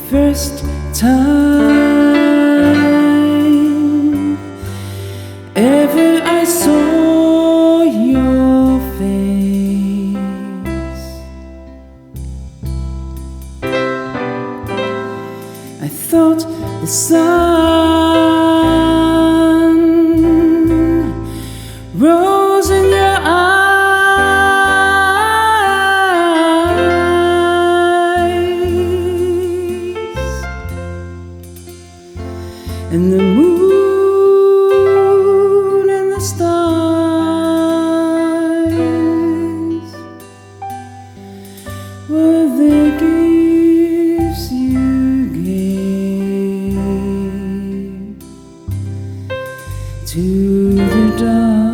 first time ever I saw your face, I thought the sun rose in your eyes, and the moon and the stars were the gifts you gave to the dark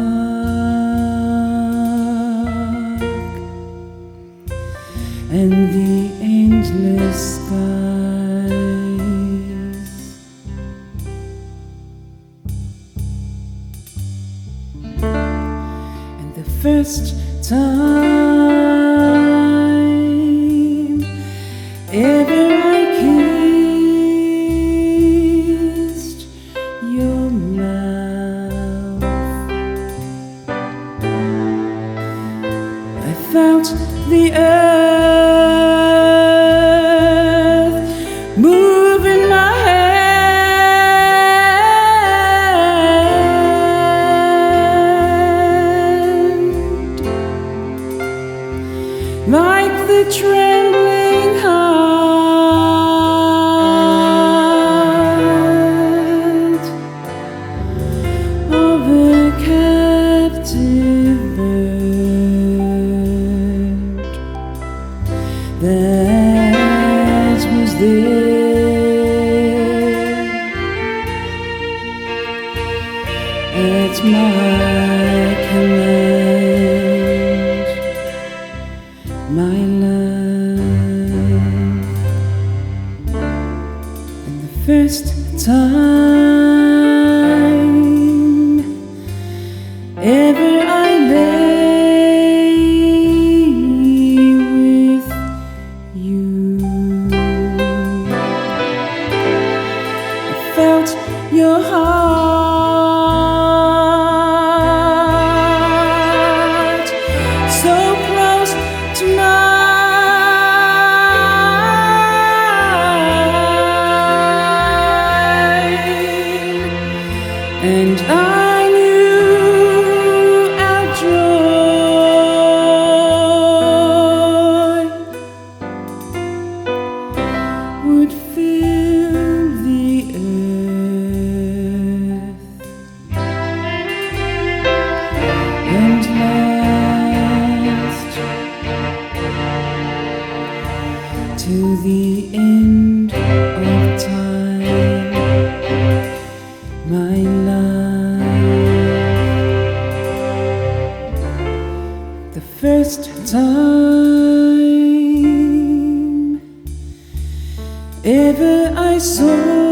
and the endless skies. And the first time ever I kissed your mouth, I felt the earth move in my hand, like the trembling heart of a captive bird that was there at my command, my love. And the first time ever I lay with you, I felt your heart so close to mine, and I knew our joy would fill the earth and last to the end of time, my love. The first time ever I saw